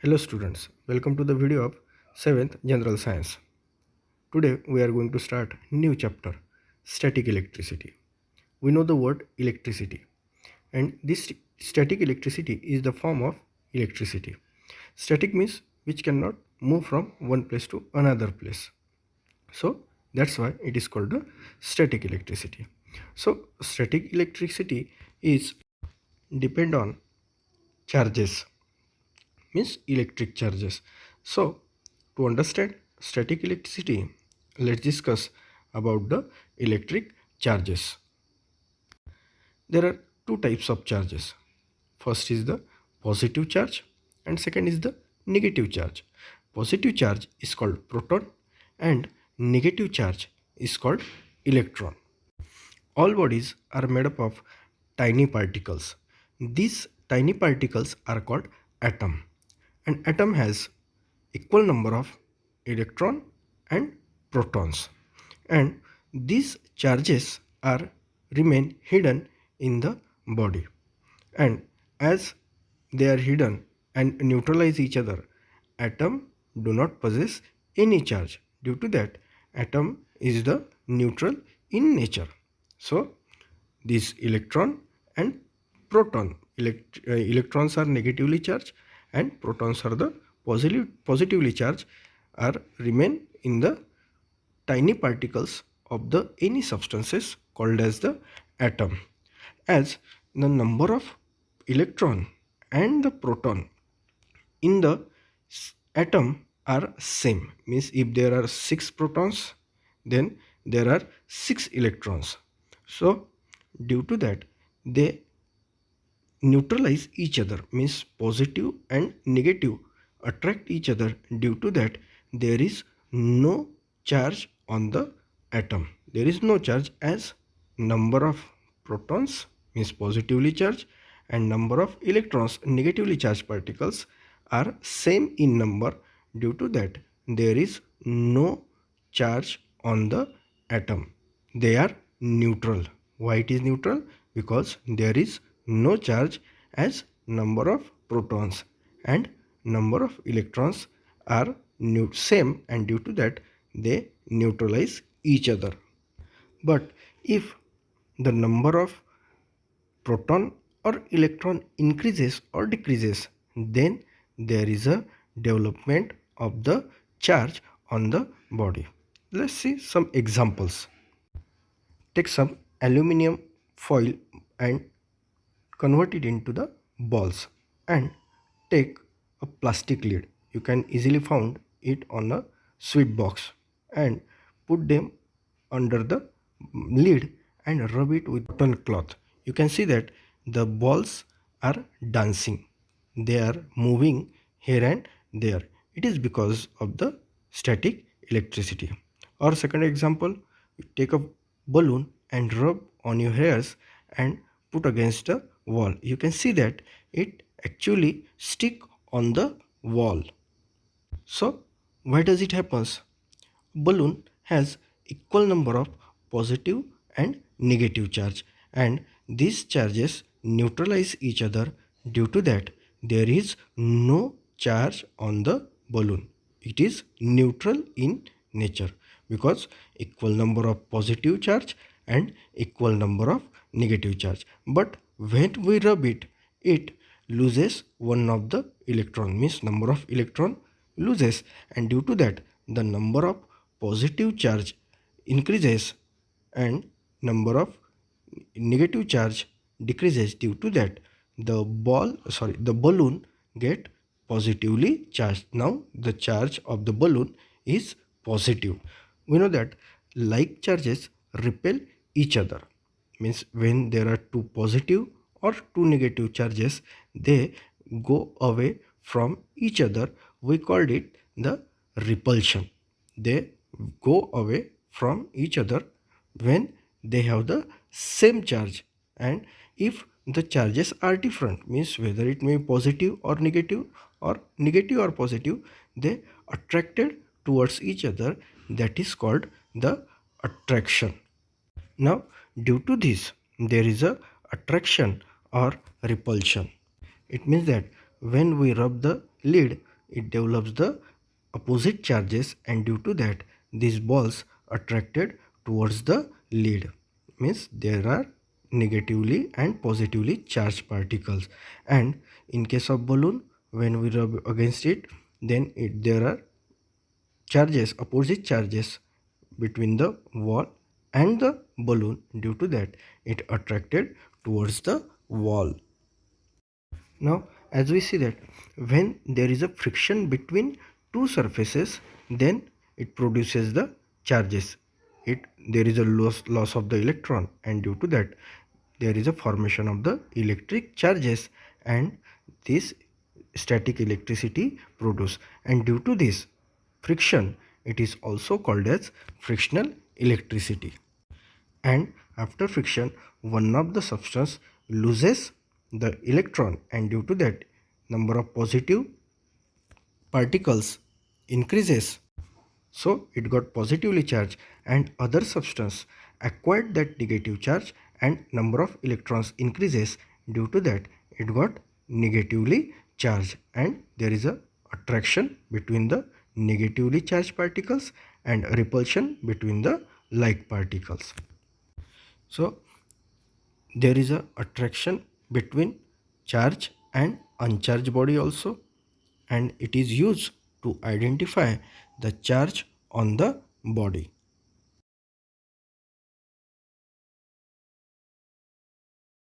Hello students, welcome to the video of 7th General Science. Today we are going to start new chapter, static electricity. We know the word electricity, and this static electricity is the form of electricity. Static means which cannot move from one place to another place. So that's why it is called the static electricity. So static electricity is depend on charges, means electric charges. So to understand static electricity, let's discuss about the electric charges. There are two types of charges. First is the positive charge and second is the negative charge. Positive charge is called proton and negative charge is called electron. All bodies are made up of tiny particles. These tiny particles are called atom. An atom has equal number of electron and protons, and these charges are remain hidden in the body, and as they are hidden and neutralize each other, atom do not possess any charge. Due to that, atom is the neutral in nature. So this electron and proton, electrons are negatively charged and protons are the positively charged, are remain in the tiny particles of the any substances called as the atom. As the number of electron and the proton in the atom are same, means if there are 6 protons, then there are 6 electrons. So due to that, they neutralize each other, means positive and negative attract each other. Due to that, there is no charge on the atom. There is no charge, as number of protons means positively charged and number of electrons negatively charged particles are same in number. Due to that, there is no charge on the atom. They are neutral. Why it is neutral? Because there is no charge, as number of protons and number of electrons are same, and due to that they neutralize each other. But if the number of proton or electron increases or decreases, then there is a development of the charge on the body. Let's see some examples. Take some aluminum foil and convert it into the balls, and take a plastic lid. You can easily find it on a sweet box, and put them under the lid and rub it with cotton cloth. You can see that the balls are dancing. They are moving here and there. It is because of the static electricity. Or second example, you take a balloon and rub on your hairs and put against a wall. You can see that it actually stick on the wall. So why does it happens? Balloon has equal number of positive and negative charge, and these charges neutralize each other. Due to that, there is no charge on the balloon. It is neutral in nature because equal number of positive charge and equal number of negative charge. But when we rub it, it loses one of the electron, means number of electron loses, and due to that the number of positive charge increases and number of negative charge decreases. Due to that, the balloon get positively charged. Now the charge of the balloon is positive. We know that like charges repel each other, means when there are two positive or two negative charges, they go away from each other. We called it the repulsion. They go away from each other when they have the same charge, and if the charges are different, means whether it may be positive or positive, they attracted towards each other. That is called the attraction. Now due to this, there is a attraction or repulsion. It means that when we rub the lid, it develops the opposite charges, and due to that these balls attracted towards the lead, means there are negatively and positively charged particles. And in case of balloon, when we rub against it, then there are charges, opposite charges between the wall and the balloon. Due to that it attracted towards the wall. Now as we see that when there is a friction between two surfaces, then it produces the charges. There is a loss of the electron, and due to that there is a formation of the electric charges, and this static electricity produced. And due to this friction, it is also called as frictional electricity. And after friction, one of the substance loses the electron, and due to that number of positive particles increases, so it got positively charged, and other substance acquired that negative charge and number of electrons increases. Due to that it got negatively charged, and there is a attraction between the negatively charged particles and repulsion between the like particles. So there is a attraction between charged and uncharged body also, and it is used to identify the charge on the body.